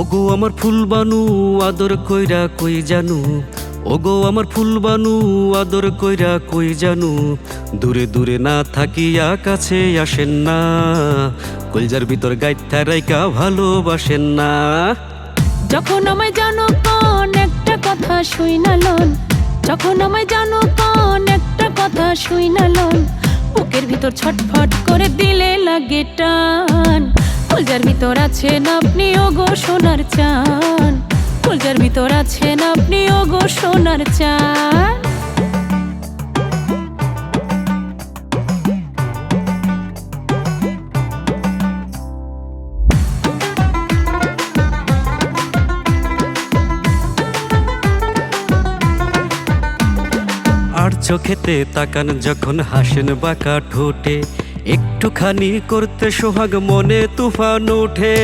ওগো আমার ফুলবানু আদর কইরা কই জানু, ওগো আমার ফুলবানু আদর কইরা কই জানু, দূরে দূরে না থাকিয়া কাছে আসেন না, কলজার ভিতর গাইথা রাইকা ভালোবাসেন না। যখন আমায় জানো কোন একটা কথা শুই না লন, যখন আমায় জানো কোন একটা কথা শুই না লন, বুকের ভিতর ছটফট করে দিলে লাগে টান। কলজার ভিতর আছেন আপনি ওগো সোনার চান, কলজার ভিতর আছেন আপনি ওগো সোনার চান। আর চোখেতে তাকান যখন হাসেন বাঁকা ঠোঁটে, একটুখানি করতে সোহাগ মনে তুফান ওঠে।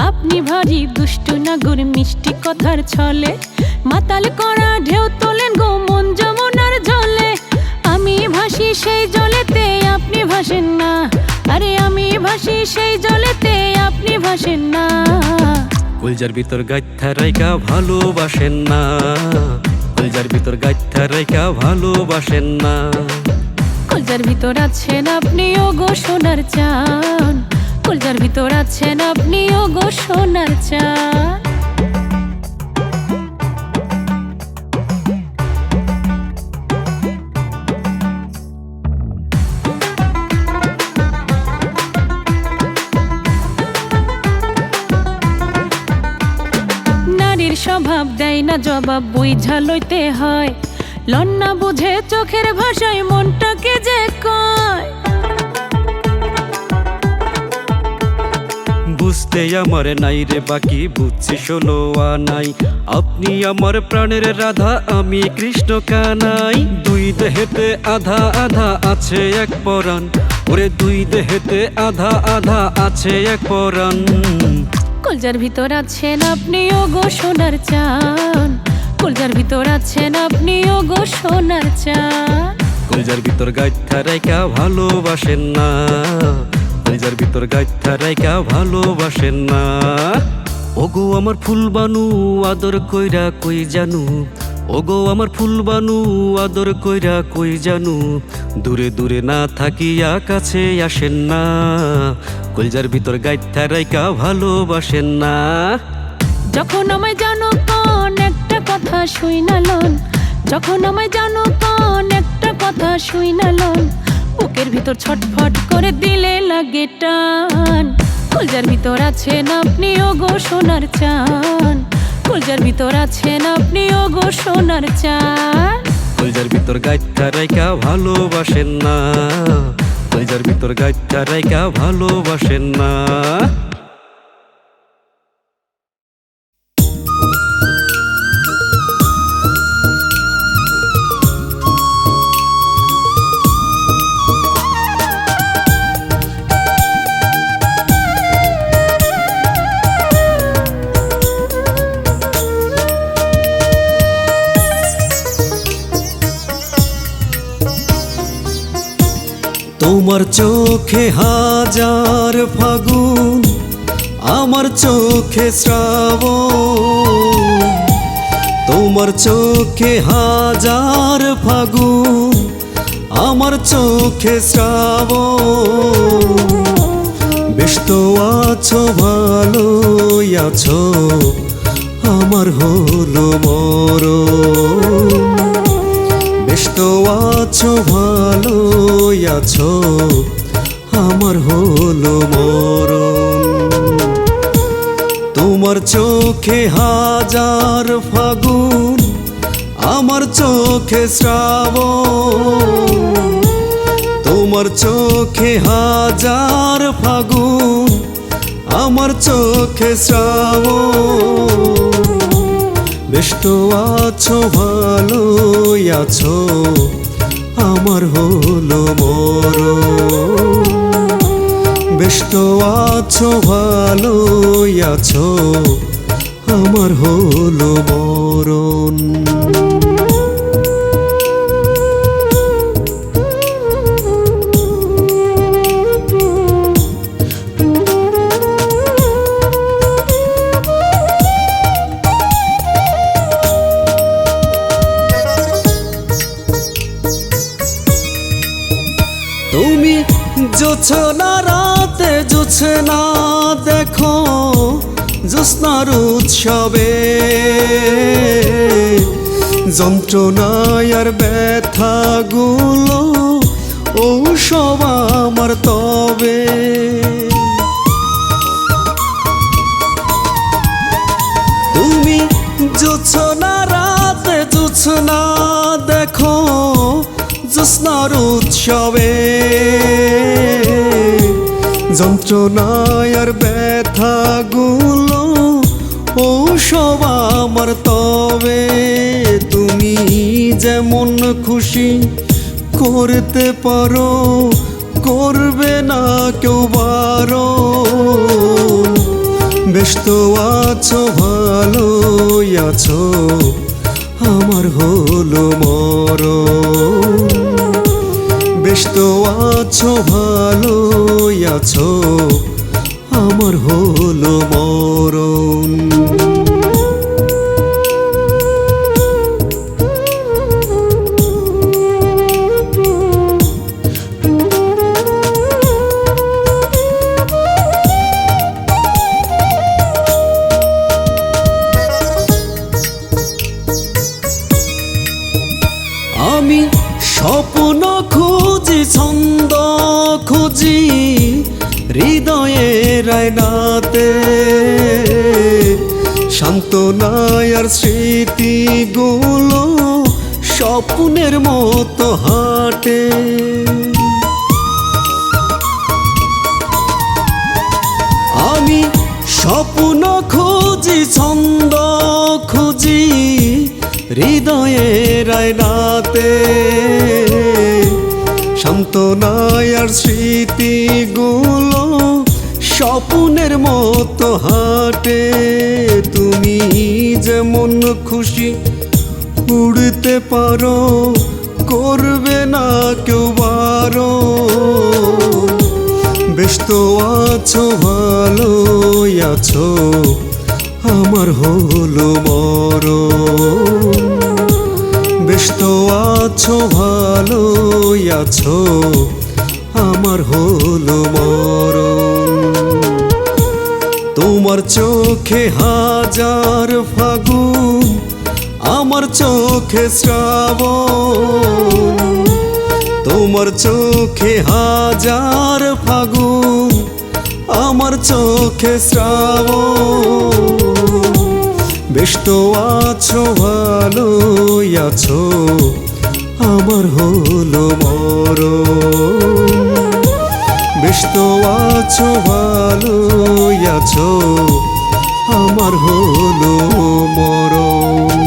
আপনি ভারী দুষ্টু নাগর মিষ্টি কথার ছলে, মাতাল করা ঢেউ তোলেন গো মন যমুনার জলে। আমি ভাসি সেই জলেতে আপনি ভাসেন না, আরে আমি ভাসি সেই জলেতে আপনি ভাসেন না। কলজার ভিতর গাইথা রাইকা ভালোবাসেন না, কলজার ভিতর গাইথা রাইকা ভালোবাসেন না। কলজার ভিতর আছেন আপনি ওগো সোনার চান, কলজার ভিতর আছেন আপনি ওগো সোনার চান। নারীর স্বভাব দেয় না জবাব, বুঝা লইতে হয়, লন্না বুঝে চোখের ভাষায় মনটাকে যে কয়। বুঝতে আমার নাই রে বাকি, বুঝছি ষোলো আনাই, আপনি আমার প্রাণের রাধা আমি কৃষ্ণ কানাই। দুই দেহেতে আধা আধা আছে এক পরাণ, ওরে দুই দেহেতে আধা আধা আছে এক পরাণ। কলজার ভিতর আছেন আপনি ওগো সোনার চান, কলজার ভিতর আছেন আপনি ওগো সোনার চান। কলজার ভিতর গাইথা রাইকা ভালোবাসেন না, কলজার ভিতর গাইথা রাইকা ভালোবাসেন না। ওগো আমার ফুলবানু আদর কইরা কই জানু, ওগো আমার ফুলবানু আদর কইরা কই জানু, দূরে দূরে না থাকিয়া কাছে আসেন না, কলজার ভিতর গাইথা রাইকা ভালোবাসেন না। যখন আমায় জানো কোন একটা কথা শুই না লন, যখন আমায় জানো কোন একটা কথা শুই না লন, বুকের ভিতর ছটফট করে দিলে লাগে টান। কলজার ভিতর আছেন আপনি ওগো সোনার চান, কলজার ভিতর আছেন আপনি ওগো সোনার চান। কলজার ভিতর গাইথা রাইকা ভালোবাসেন না, কলজার ভিতর গাইথা রাইকা ভালোবাসেন না। তোমার চোখে হাজার ফাগুন, আমার চোখে শ্রাবণ, তোমার চোখে হাজার ফাগুন, আমার চোখে শ্রাবণ। বেশ তো আছো ভালোই আছো, আমার হলো মরণ। বেশ তো আছো ভালোই আছো, আমার হলো মরণ। তোমার চোখে হাজার ফাগুন, আমার চোখে শ্রাবণ, তোমার চোখে হাজার ফাগুন, আমার চোখে শ্রাবণ। বেশ তো আছো ভালোই আছো, আমার হলো মরণ। বেশ তো আছো ভালোই আছো, আমার হলো মরণ। জোছনা রাতে জোছনা দেখো জ্যোৎস্নার উৎসবে যন্ত্রণায় আর ব্যথাগুলো ঔষধ আমার তবে তুমি জোছনা রাতে জোছনা দেখো জ্যোৎস্নার উৎসবে যন্ত্রণায় আর ব্যথাগুলো ঔষধ আমার তবে তুমি যেমন খুশি করতে পারো করবে না কেউ বারণ বেশ তো আছো ভালোই আছো আমার হলো মরণ বেশ তো আছো ভালোই আছো আমার হলো মরণ আমি স্বপ্ন খুঁজি ছন্দ খুঁজি হৃদয়ের আয়নাতে সান্ত্বনায় আর স্মৃতিগুলো স্বপ্নের মতো হাঁটে আমি স্বপ্ন খুঁজি ছন্দ খুঁজি হৃদয়ের আয়নাতে সান্ত্বনায় আর স্মৃতিগুলো স্বপ্নের মতো হাঁটে তুমি যেমন খুশি উড়তে পারো করবে না কেউ বারণ বেশ তো আছো ভালোই আছো আমার হলো মরণ বেশ তো আছো ভালোই আছো আমার হলো মরণ তোমার চোখে হাজার ফাগুন আমার চোখে শ্রাবণ তোমার চোখে হাজার ফাগুন আমার চোখে শ্রাবণ বেশ তো আছো ভালোই আছো আমার হলো মরণ বেশ তো আছো ভালোই আছো আমার হলো মরণ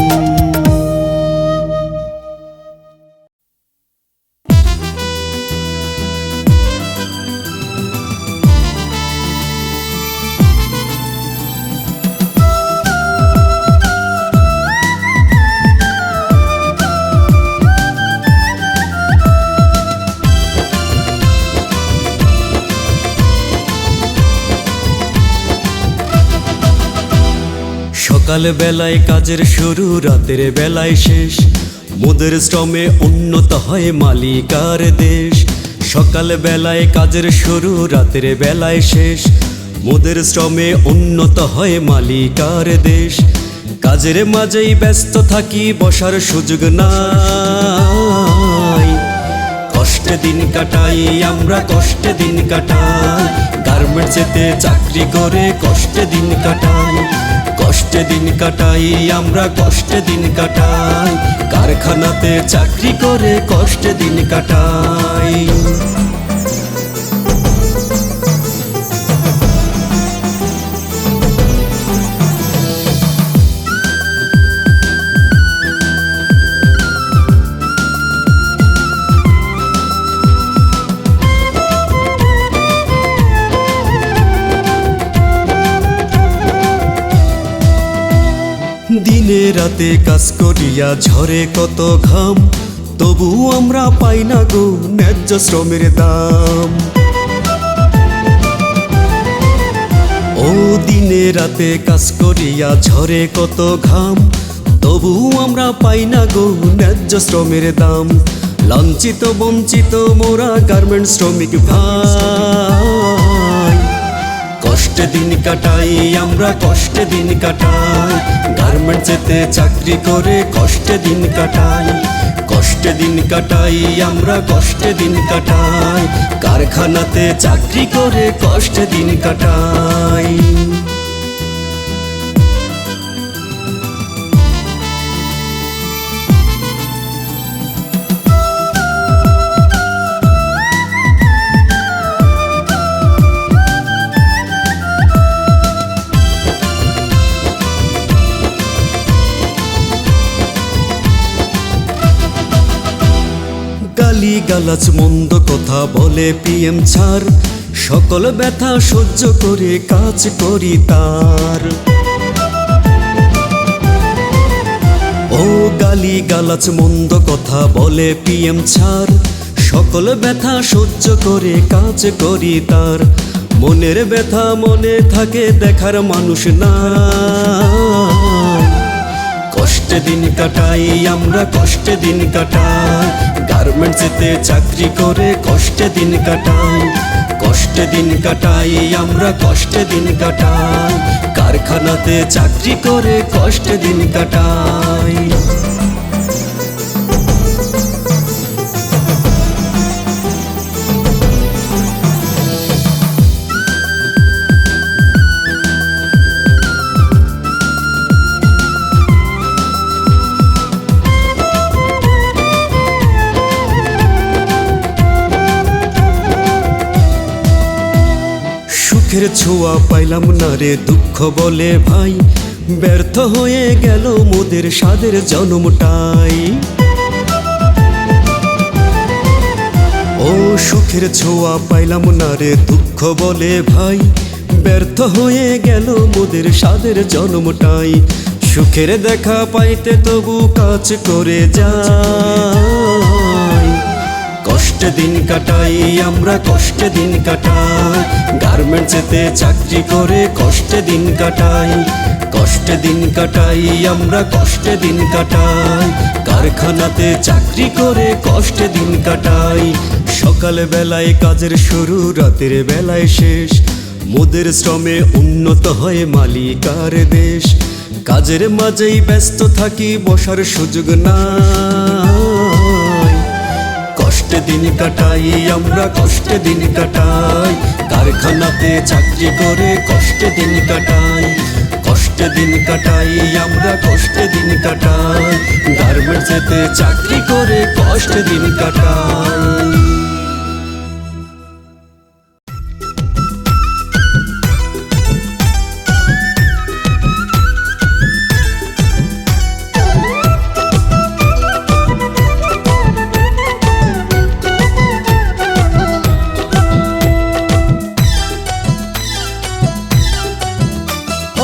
সকাল বেলায় কাজের শুরু রাতের বেলায় শেষ মোদের শ্রমে উন্নত হয় মালিকার দেশ সকাল বেলায় কাজের শুরু রাতের বেলায় শেষ মোদের শ্রমে উন্নত হয় মালিকার দেশ কাজের মাঝেই ব্যস্ত থাকি বসার সুযোগ নাই কষ্টে দিন কাটাই আমরা কষ্টে দিন কাটাই গার্মেন্টসেতে চাকরি করে কষ্টে দিন কাটাই কষ্টে দিন কাটাই আমরা কষ্টে দিন কাটাই কারখানাতে চাকরি করে কষ্টে দিন কাটাই দিনে রাতে কাজ করিয়া ঝরে কত ঘাম তবু আমরা পাই না গো ন্যায্য শ্রমের দাম ও দিনে রাতে কাজ করিয়া ঝরে কত ঘাম তবু আমরা পাই না গো ন্যায্য শ্রমের দাম লাঞ্ছিত বঞ্চিত মোরা গার্মেন্টস শ্রমিক ভাই, কষ্টে দিন কাটাই আমরা, কষ্টে দিন কাটাই, গার্মেন্টসেতে চাকরি করে কষ্টে দিন কাটাই, কষ্টে দিন কাটাই আমরা, কষ্টে দিন কাটাই, কারখানাতে চাকরি করে কষ্টে দিন কাটাই। গালি গালাজ মন্দ কথা বলে পিএম ছাড়, সকল ব্যথা সহ্য করে কাজ করি তার। ও গালি গালাজ মন্দ কথা বলে পিএম ছাড়, সকল ব্যথা সহ্য করে কাজ করি তার। মনের ব্যথা মনে থাকে দেখার মানুষ না, কষ্টে দিন কাটাই আমরা, কষ্টে দিন কাটাই, গার্মেন্টসেতে চাকরি করে কষ্টে দিন কাটাই, কষ্টে দিন কাটাই আমরা, কষ্টে দিন কাটাই, কারখানাতে চাকরি করে কষ্টে দিন কাটাই। সুখের ছোঁয়া পাইলাম না রে দুঃখ বলে ভাই, ব্যর্থ হয়ে গেল মোদের স্বাদের জন্মটাই। ও সুখের ছোঁয়া পাইলাম না রে দুঃখ বলে ভাই, ব্যর্থ হয়ে গেল মোদের স্বাদের জন্মটাই। সুখের দেখা পাইতে তবু কাজ করে যাই, কষ্টে দিন কাটাই আমরা, কষ্টে দিন কাটাই, গার্মেন্টসেতে চাকরি করে কষ্টে দিন কাটাই, কষ্টে দিন কাটাই আমরা, কষ্টে দিন কাটাই, কারখানাতে চাকরি করে কষ্টে দিন কাটাই। সকাল বেলায় কাজের শুরু, রাতের বেলায় শেষ, মোদের শ্রমে উন্নত হয় মালিকার দেশ। কাজের মাঝেই ব্যস্ত থাকি, বসার সুযোগ নাই, কষ্টে দিন কাটাই আমরা, কষ্টে দিন কাটাই, কারখানাতে চাকরি করে কষ্টে দিন কাটাই, কষ্টে দিন কাটাই আমরা, কষ্টে দিন কাটাই, গার্মেন্টসেতে চাকরি করে কষ্টে দিন কাটাই।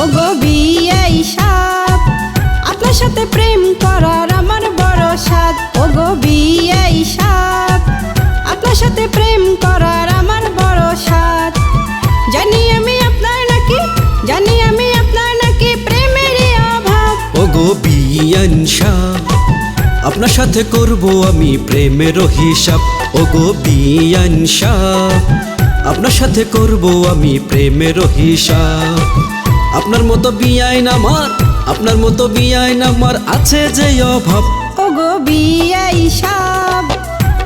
ওগো বিয়াই সাপ, আপনার সাথে প্রেম করার আমার বড় সাধ। ওগো বিয়াই সাপ, আপনার সাথে প্রেম করার আমার বড় সাধ। জানি আমি আপনার নাকি, জানি আমি আপনার নাকি প্রেমেরই অভাব। ওগো বিয়ান সাপ, আপনার সাথে করব আমি প্রেমের হিসাব। ওগো বিয়ান সাপ, আপনার সাথে করব আমি প্রেমের হিসাব। আপনার মতো বিয়াইন আমার, আপনার মতো বিয়াইন আমার আছে যে অভাব। ওগো বিয়াই সাপ,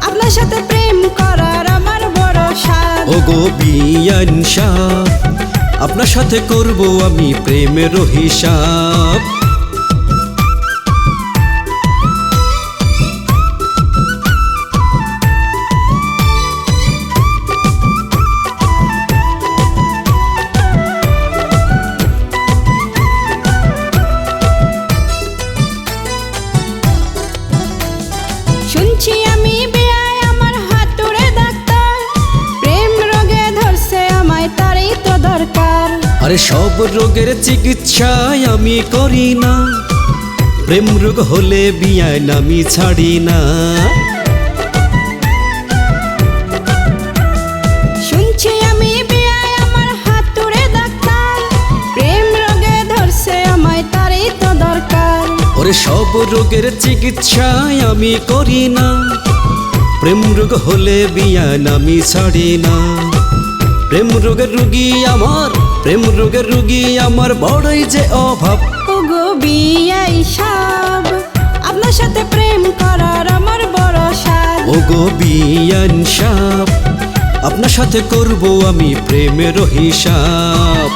আপনার সাথে প্রেম করার আমার বড় সাধ। ওগো বিয়ান সাপ, আপনার সাথে করব আমি প্রেমের হিসাব। শুনছি আমি বেয়াই আমার হাতুড়ে ডাক্তার, প্রেম রোগে ধরছে আমায়, তারই তো দরকার। আরে সব রোগের চিকিৎসায় আমি করি না, প্রেম রোগ হলে বিয়াইন আমি ছাড়ি না। শুনছি আমি বেয়াই আমার হাতুড়ে ডাক্তার, প্রেম রোগে ধরছে আমায়, তারই তো দরকার। ওরে সব রোগের চিকিৎসায় আমি করি না, প্রেম রোগ হলে বিয়ান আমি ছাড়ি না। প্রেম রোগের রুগী আমার, প্রেম রোগের রুগী আমার বড়ই যে অভাব। ওগো বিয়াই সাব, আপনার সাথে প্রেম করার আমার বড় সাধ। ওগো বিয়ান সাব, আপনার সাথে করব আমি প্রেমের হিসাব।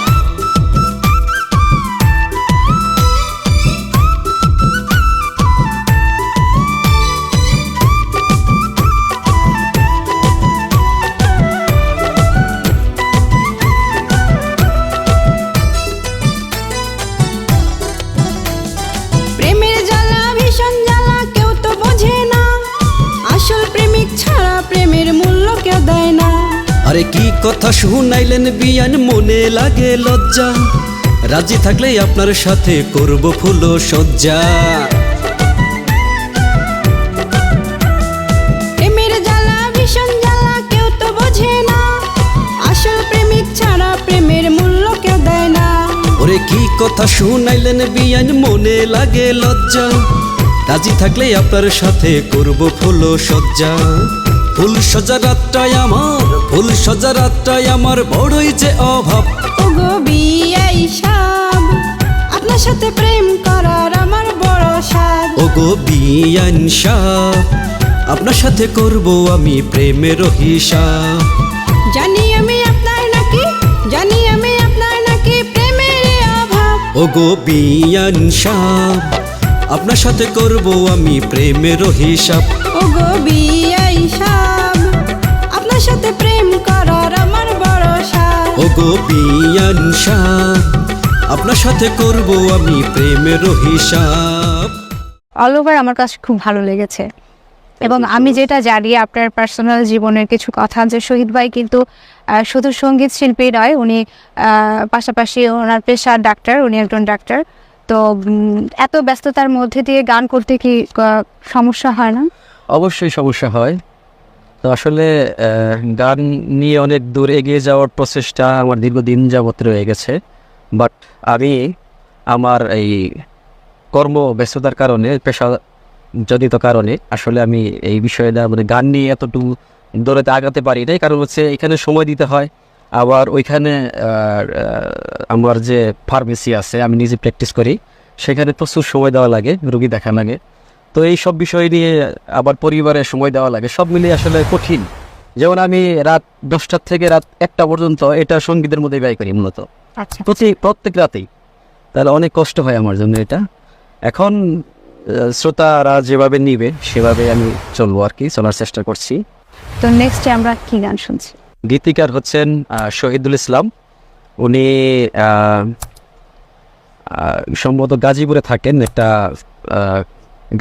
প্রেমের জ্বালা ভীষণ জ্বালা, কেউ তো বোঝে না। আসল প্রেমিক ছাড়া প্রেমের মূল্য কেউ দেয় না। আরে কি কথা শুনাইলেন বিয়ান, মনে লাগে লজ্জা। রাজি থাকলে আপনার সাথে করব ফুল সজ্জা। প্রেমের জ্বালা ভীষণ জ্বালা, কেউ তো বোঝে না। আসল প্রেমিক ছাড়া প্রেমের মূল্য কেউ দেয় না। ওরে কি কথা শুনাইলেন বিয়ান, মনে লাগে লজ্জা। রাজি থাকলে আপনার সাথে করব ফুল সজ্জা। ফুল সজ্জা রাতটাই আমার, ফুল সজ্জা রাতটাই আমার বড়ই যে অভাব। ওগো বিয়াই সাব, আপনার সাথে প্রেম করার আমার বড় সাধ। ওগো বিয়ান সাব, আপনার সাথে করব আমি প্রেমের হিসাব। জানি আমি আপনার নাকি, জানি আমি আপনার নাকি প্রেমের অভাব। ওগো বিয়ান সাব, আপনার সাথে করব আমি প্রেমের হিসাব। ওগো বিয়াই সাব, আপনার সাথে প্রেম করার আমার বড় সাধ। ওগো বিয়ান সাব, আপনার সাথে করব আমি প্রেমের হিসাব। অল ওভার আমার কাছে খুব ভালো লেগেছে। এবং আমি যেটা জানি আপনার পার্সোনাল জীবনের কিছু কথা, যে শহীদ ভাই কিন্তু শুধু সঙ্গীত শিল্পী নয়, উনি পাশাপাশি ওনার পেশা ডাক্তার, উনি একজন ডাক্তার। তো এত ব্যস্ততার মধ্যে দিয়ে গান করতে কি সমস্যা হয় না? অবশ্যই সমস্যা হয়। তো আসলে গান নিয়ে অনেক দূর এগিয়ে যাওয়ার প্রচেষ্টা আমার দীর্ঘদিন যাবত রয়ে গেছে। বাট আমি আমার এই কর্ম ব্যস্ততার কারণে, পেশাজনিত কারণে আসলে আমি এই বিষয়টা মানে গান নিয়ে এতটুকু দৌড়াতে আগাতে পারি নাই। কারণ হচ্ছে এখানে সময় দিতে হয়, আবার ওইখানে আমার যে ফার্মেসি আছে, আমি নিজে প্র্যাকটিস করি, সেখানে প্রচুর সময় দেওয়া লাগে, রুগী দেখা লাগে। তো এই সব বিষয় নিয়ে আবার পরিবারে সময় দেওয়া লাগে, সব মিলিয়ে আসলে কঠিন। যেমন আমি রাত 10টা থেকে রাত 1টা পর্যন্ত এটা সঙ্গীতের মধ্যে ব্যয় করি মূলত, আচ্ছা, প্রত্যেক রাতেই। তাহলে অনেক কষ্ট হয় আমার জন্য এটা। এখন শ্রোতারা যেভাবে নিবে সেভাবে আমি চলবো আর কি, চলার চেষ্টা করছি। তো নেক্সটে আমরা কি গান শুনছি? গীতিকার হচ্ছেন শহীদুল ইসলাম। উনি সম্ভবত গাজীপুরে থাকেন, একটা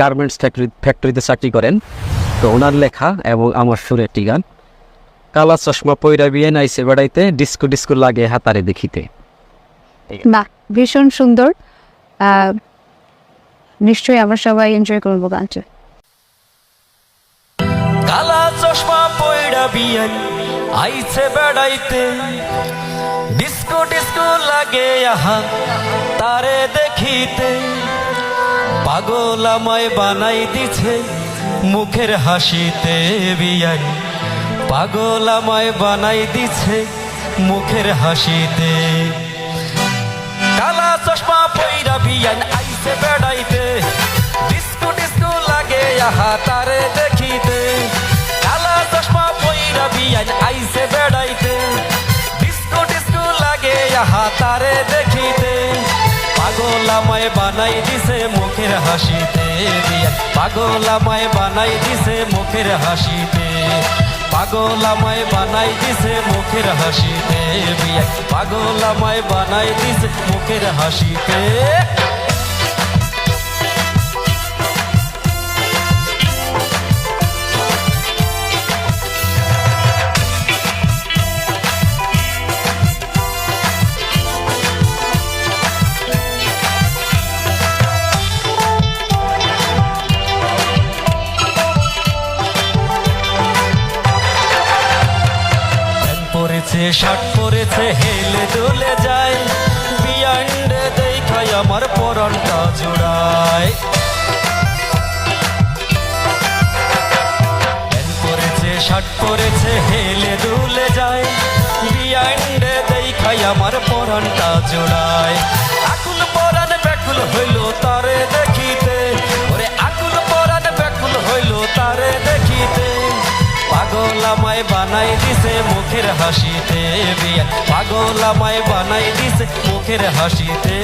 গার্মেন্টস ফ্যাক্টরিতে চাকরি করেন। তো ওনার লেখা এবং আমার সুরে একটি গান, কালা চশমা পইরা বিয়েন আইসে বেড়াইতে, ডিস্কো ডিস্কো লাগে হাতারে দেখিতে। বাহ, ভীষণ সুন্দর। নিশ্চয়ই আমরা সবাই এনজয় করবো গানটা। কালা চশমা পয়ড়া বিয়ান আইছে বেড়াইতে, ডিস্কো ডিস্কো লাগে আহা তারে দেখিতে। পাগল আমায় বানাই দিছে মুখের হাসিতে বিয়ান, পাগল আমায় বানাই দিছে মুখের হাসিতে। কালা চশমা পয়রা বিয়ান আইছে বেড়াইতে, ডিস্কো ডিস্কো লাগে আহা তারে দেখিতে। কালা চশমা পয়রা বিয়ান আইছে বেড়াইতে, ডিস্কো ডিস্কো লাগে আহা তারে দেখিতে। পাগল আমায় বানাই দিছে মুখের হাসিতে বিয়ান, পাগল আমায় বানাই দিছে মুখের হাসিতে। পাগল আমায় বানাই দিছে মুখের হাসিতে বিয়ান, পাগল আমায় বানাই দিছে মুখের হাসিতে। শার্ট পরেছে হেলে দুলে যায়, বিয়ান্ডে দেখায় আমার পরনটা জোড়ায়। শার্ট পরেছে হেলে দুলে যায়, বিয়াইন্ডে দেখাই আমার পরানটা জোড়ায়। আকুল পরান ব্যাকুল হইল তারে দেখিতে, ওরে আকুল পরান ব্যাকুল হইল তারে দেখিতে। পাগল আমায় বানাই দিছে মুখের হাসিতে, বিয়া পাগল আমায় বানাই দিছে মুখের হাসিতে।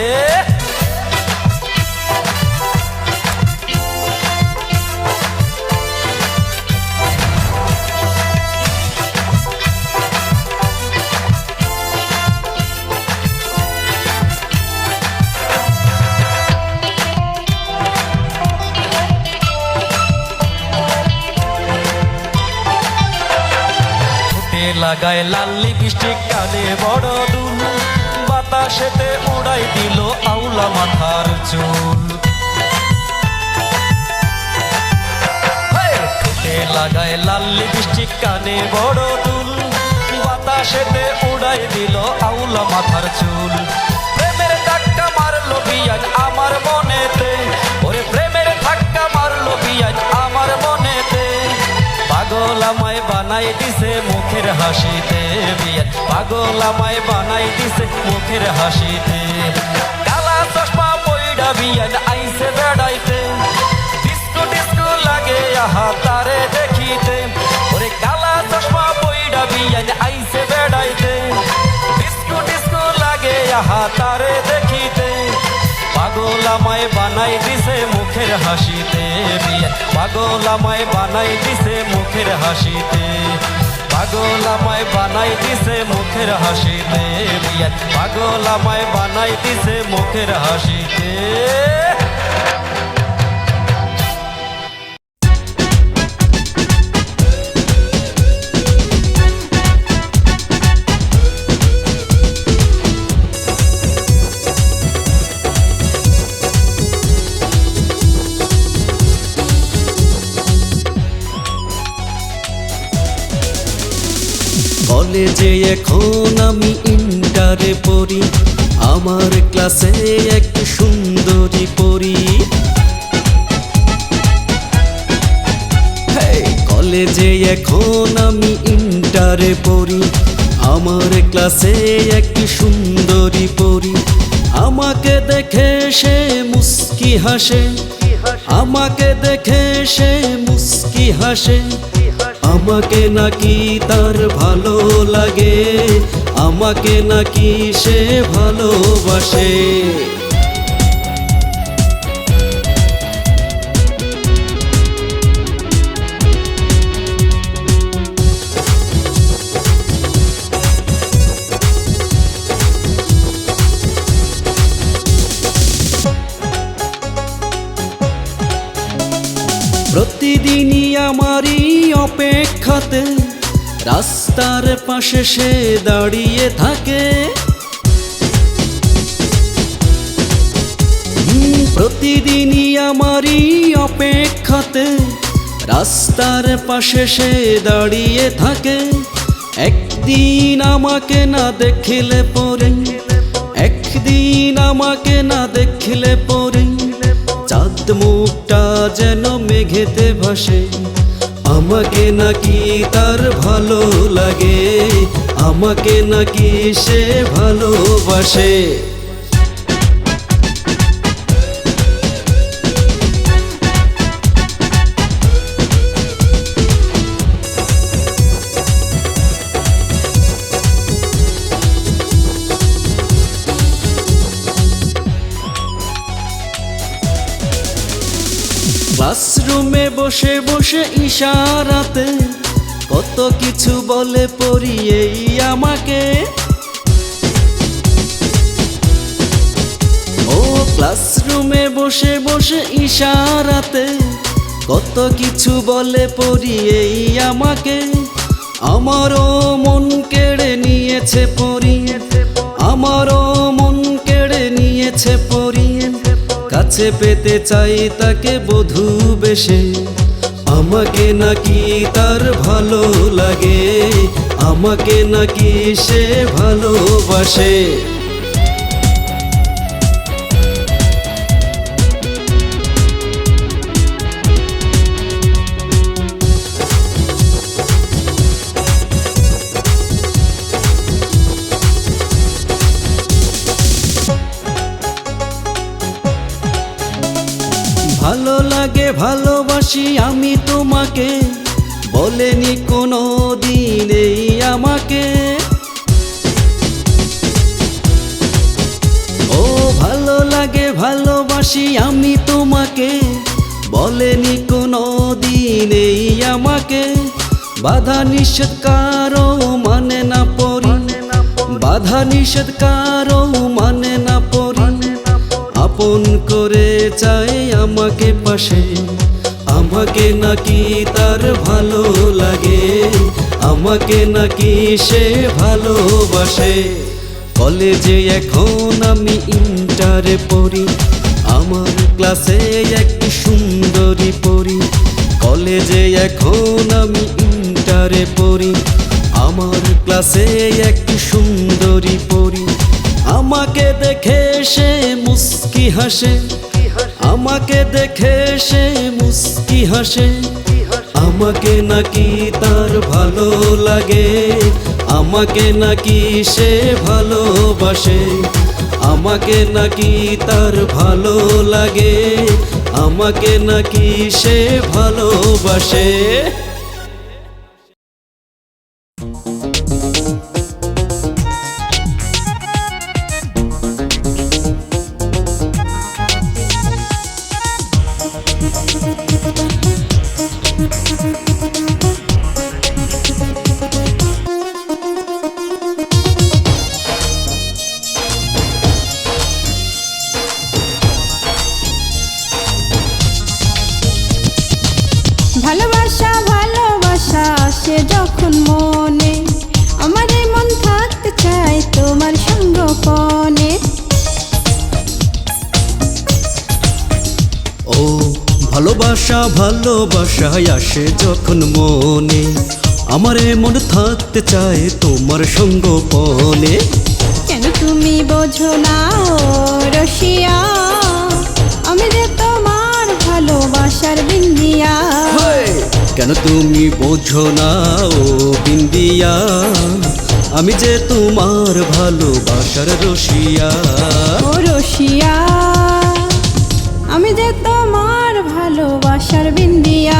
লাগায় লাল লিপস্টিক, কানে বড় দুল, বাতাসেতে উড়াই দিল আউলা মাথার চুল। ঠোঁটে লাগায় লাল লিপস্টিক, কানে বড় দুল, বাতাসেতে উড়াই দিল আউলা মাথার চুল। প্রেমের ধাক্কা মারলো বিয়ান আমার মনেতে, ওরে প্রেমের ধাক্কা মারলো বিয়ান আমার মনেতে। পাগল আমায় বানাই দিছে মুখের হাসিতে, বিয়ান পাগল আমায় বানাই দিছে মুখের হাসিতে। কালা চশমা পইড়া বিয়ান আইছে বেড়াইতে, ডিস্কো ডিস্কো লাগে আহা তারে দেখিতে। ওরে কালা চশমা পইড়া বিয়ান আইছে বেড়াইতে, ডিস্কো ডিস্কো লাগে আহা তারে দেখিতে। পাগল আমায় বানাই দিছে মুখের হাসিতে, বিয়ান পাগল আমায় বানাই দিছে মুখের হাসিতে। পাগল আমায় বানাই দিছে মুখের হাসিতে, বিয়ান পাগল আমায় বানাই দিছে মুখের হাসিতে। কলেজে এখন আমি ইন্টারে পড়ি, আমার ক্লাসে এক সুন্দরী পড়ি। কলেজে এখন আমি ইন্টারে পড়ি, আমার ক্লাসে এক সুন্দরী পড়ি। আমাকে দেখে সে মুস্কি হাসে, আমাকে দেখে সে মুস্কি হাসে। আমাকে নাকি তার ভালো লাগে, আমাকে নাকি সে ভালোবাসে। প্রতিদিনই আমারই অপেক্ষাতে রাস্তার পাশে সে দাঁড়িয়ে থাকে। প্রতিদিনই আমারই অপেক্ষাতে রাস্তার পাশে সে দাঁড়িয়ে থাকে। একদিন আমাকে না দেখলে পরে, একদিন আমাকে না দেখলে পরে চাঁদ মুখটা যেন মেঘেতে ভাসে। আমাকে নাকি তার ভালো লাগে, আমাকে নাকি সে ভালোবাসে। ক্লাসরুমে বসে বসে ইশারাতে কত কিছু বলে পড়িয়েই আমাকে। ও ক্লাসরুমে বসে বসে ইশারাতে কত কিছু বলে পড়িয়েই আমাকে। আমারও মন কেড়ে নিয়েছে পড়িয়ে, আমারও মন কেড়ে নিয়েছে পড়িয়ে। কাছে পেতে চাই তাকে বধূ বেশে, আমাকে নাকি তার ভালো লাগে, আমাকে নাকি সে ভালোবাসে। ভালোবাসি আমি তোমাকে, বলেনি কোনো দিন এই আমাকে। ও ভালো লাগে ভালোবাসি আমি তোমাকে, বলেনি কোনো দিন এই আমাকে। বাধা নিষেধ কারো মানে না পড়ি, বাধা নিষেধ কারো মানে না পড়ি। আপন করে চাই আমাকে পাশে, আমাকে নাকি তার ভালো লাগে, আমাকে নাকি সে ভালোবাসে। কলেজে এখন আমি ইন্টারে পড়ি, আমার ক্লাসে একটি সুন্দরী পড়ি। কলেজে এখন আমি ইন্টারে পড়ি, আমার ক্লাসে একটি সুন্দরী পড়ি। আমাকে দেখে সে মুস্কি হাসে, আমাকে দেখে সে মুস্কি হাসে। আমাকে নাকি তার ভালো লাগে, আমাকে নাকি সে ভালোবাসে। আমাকে নাকি তার ভালো লাগে, আমাকে নাকি সে ভালোবাসে। ভালোবাসা ভালোবাসা আসে যখন মনে, আমার এই মন থাকতে চায় তোমার সঙ্গপনে। ও ভালোবাসা ভালোবাসায় আসে যখন মনে, আমার মন থাকতে চায় তোমার সঙ্গপনে। কেন তুমি বোঝো না ও রসিয়া, আমি যে তোমার ভালোবাসার বিন্দিয়া। কেন তুমি বোঝো না ও বিন্দিয়া, আমি যে তোমার ভালোবাসার রসিয়া। ও রসিয়া, আমি যে তোমার ভালোবাসার বিন্দিয়া।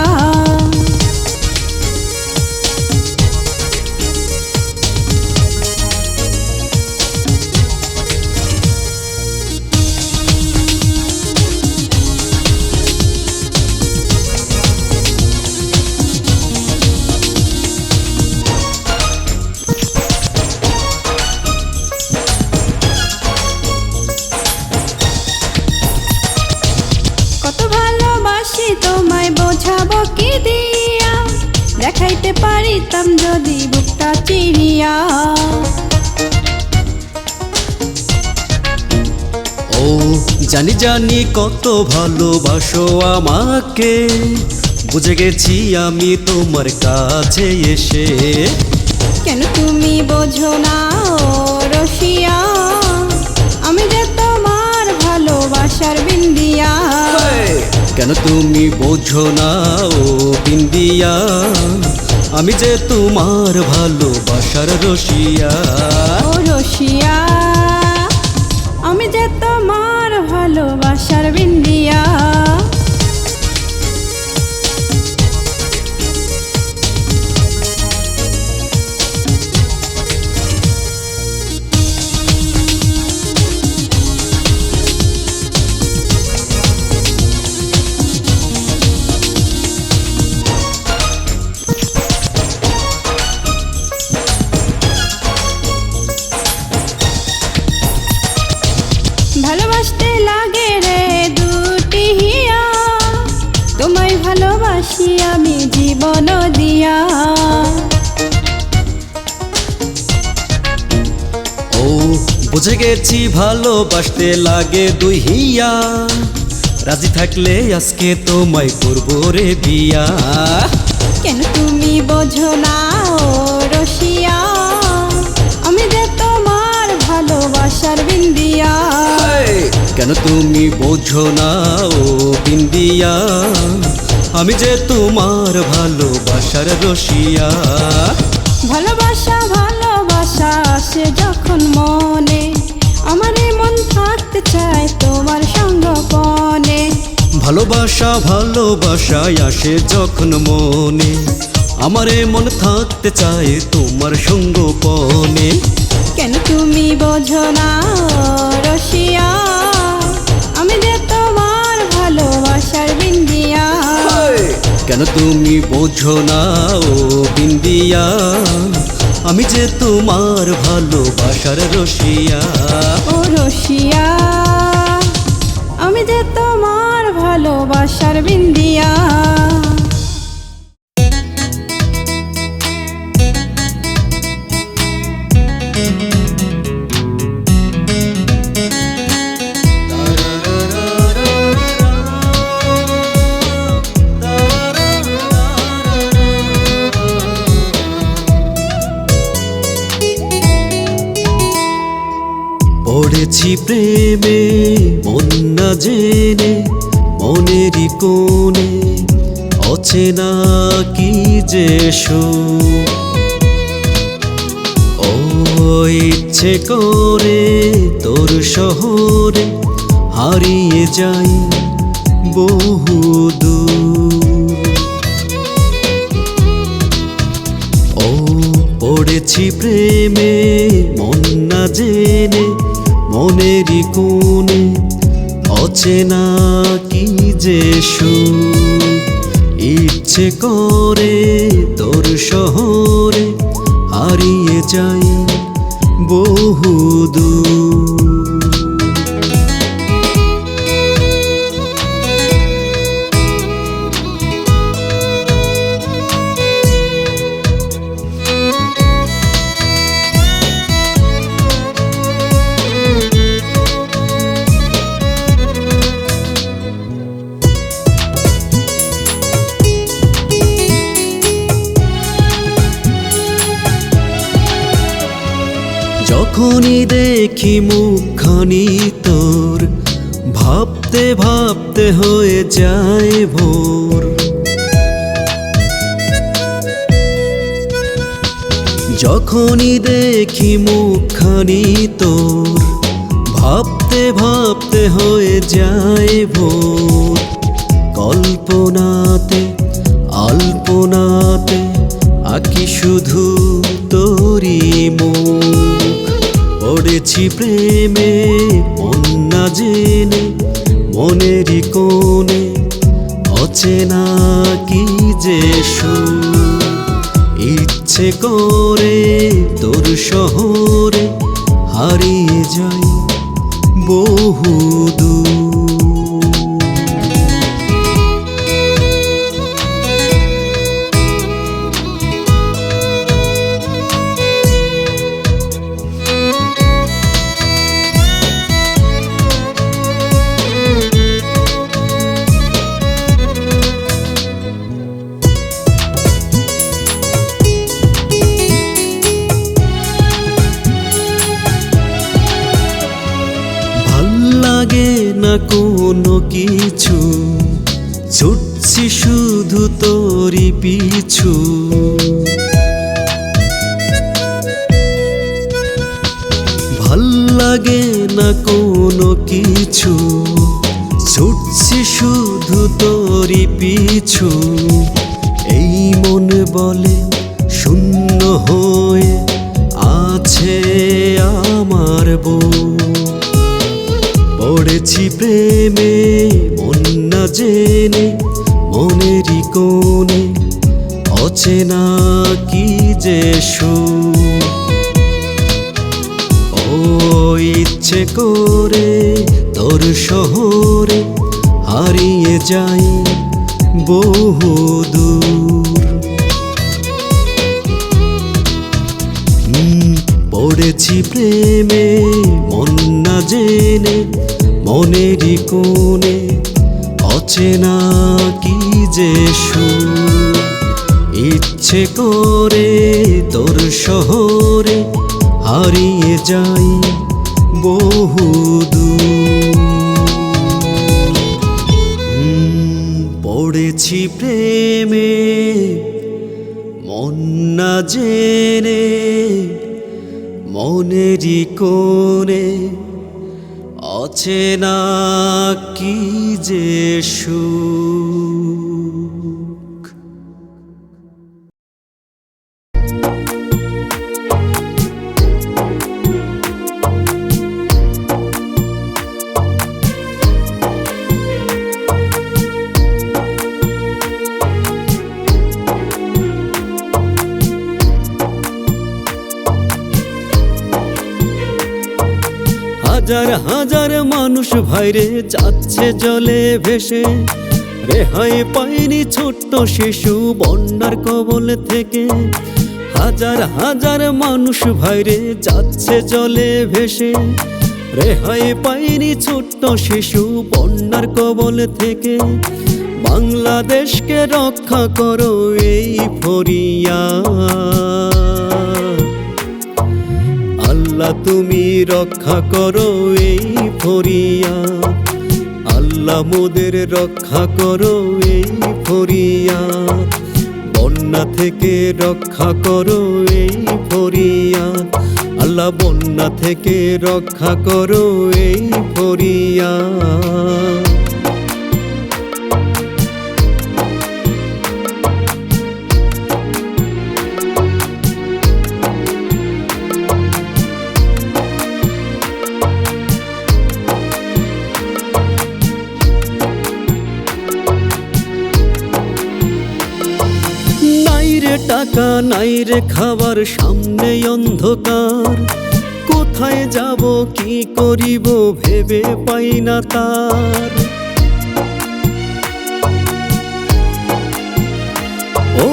কত ভালোবাসি তোমায় বোঝাবো কি দিয়া, দেখাইতে পারিতাম যদি বুকটা চিরিয়া। ও জানি জানি কত ভালোবাসো আমাকে, বুঝে গেছি আমি তোমার কাছে এসে। কেন তুমি বোঝো না ও রসিয়া, আমি যে তোমার ভালোবাসার বিন্দিয়া। কেন তুমি বোঝো না ও বিন্দিয়া, আমি যে তোমার ভালোবাসার রসিয়া। ও রসিয়া, আমি যে তোমার ভালোবাসার বিন্দিয়া। ভালোবাসতে লাগে রে দুটি হিয়া, তোমায় ভালোবাসি আমি জীবন দিয়া। ও বুঝে গেছি ভালোবাসতে লাগে দুই হিয়া, রাজি থাকলে আজকে তোমায় করবো রে বিয়া। কেন তুমি বোঝো না ও রসিয়া, আমি যে তোমার ভালোবাসার বিন্দিয়া। কেন তুমি বোঝো না ও বিন্দিয়া, আমি যে তোমার ভালোবাসার রসিয়া। ভালোবাসা ভালোবাসা আসে যখন মনে, আমার এই মন থাকতে চায় তোমার সঙ্গপনে। ভালোবাসা ভালোবাসায় আসে যখন মনে, আমারে মন থাকতে চায় তোমার সঙ্গপনে। কেন তুমি বোঝো না রসিয়া, আমি যে তোমার ভালোবাসার বিন্দিয়া। কেন তুমি বোঝো না ও বিন্দিয়া, আমি যে তোমার ভালোবাসার রসিয়া। ও রসিয়া, আমি যে তোমার ভালোবাসার বিন্দিয়া। পড়েছি প্রেমে মন না জেনে, মনেরই কোণে অচেনা কি যে সুখ। ও ইচ্ছে করে তোর শহরে হারিয়ে যাই বহু দূর। ও পড়েছি প্রেমে মন না জেনে, মনেরই কোণে অচেনা কি যে সুখ। ইচ্ছে করে তোর শহরে হারিয়ে যাই বহু দূর। যখনই দেখি মুখখানি তোর, ভাবতে ভাবতে হয়ে যায় ভোর। যখনই দেখি মুখখানি তোর, ভাবতে ভাবতে হয়ে যায় ভোর। কল্পনাতে আলপনাতে আঁকি শুধু তোরি মুখ। পড়েছি প্রেমে মন না জেনে, মনেরই কোণে অচেনা কি যে সুখ। ইচ্ছে করে তোর শহরে হারিয়ে যাই বহু দূর। লাগে না কোনো কিছু, ছুটছি শুধু তোরই পিছু। ভাল লাগে না কোনো কিছু, ছুটছি শুধু তোরই পিছু। এই মন বলে শূন্য হয়ে আছে আমার বুক। পড়েছি প্রেমে মন না জেনে, মনেরই কোণে অচেনা কি যে সুখ। ও ইচ্ছে করে তোর শহরে হারিয়ে যাই বহু দূর। পড়েছি প্রেমে মন না জেনে, মনেরই কোণে অচেনা কি যে সুখ। ইচ্ছে করে তোর শহরে হারিয়ে যাই বহু দূর। পড়েছি প্রেমে মন না জেনে, মনেরই কোণে অচেনা কি যে সুখ। হাজার হাজার মানুষ ভাইরে যাচ্ছে জলে ভেসে, রেহাই পায়নি ছোট্ট শিশু বন্যার কবল থেকে। হাজার হাজার মানুষ ভাইরে যাচ্ছে জলে ভেসে, রেহাই পায়নি ছোট্ট শিশু বন্যার কবল থেকে। বাংলাদেশকে রক্ষা করো এই ফরিয়াদ, আল্লাহ তুমি রক্ষা করো এই ফরিয়াদ। আল্লাহ মোদের রক্ষা করো এই ফরিয়াদ, বন্যা থেকে রক্ষা করো এই ফরিয়াদ। আল্লাহ বন্যা থেকে রক্ষা করো এই ফরিয়াদ। টাকা নাই রে খাবার, সামনে অন্ধকার, কোথায় যাব কি করিব ভেবে পাই না তার। ও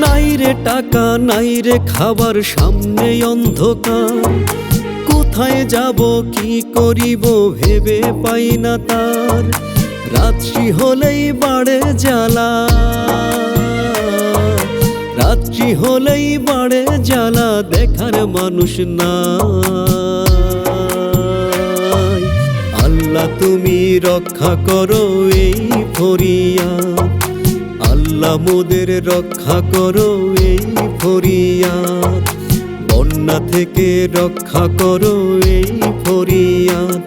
নাই রে টাকা নাই রে খাবার, সামনে অন্ধকার, কোথায় যাব কি করিব ভেবে পাই না তার। রাত্রি হলেই বাড়ে জ্বালা, রাত্রি হলেই বাড়ে জ্বালা, দেখার মানুষ নাই। আল্লাহ তুমি রক্ষা করো এই ফরিয়াদ, আল্লাহ মোদের রক্ষা করো এই ফরিয়াদ। বন্যা থেকে রক্ষা করো এই ফরিয়াদ,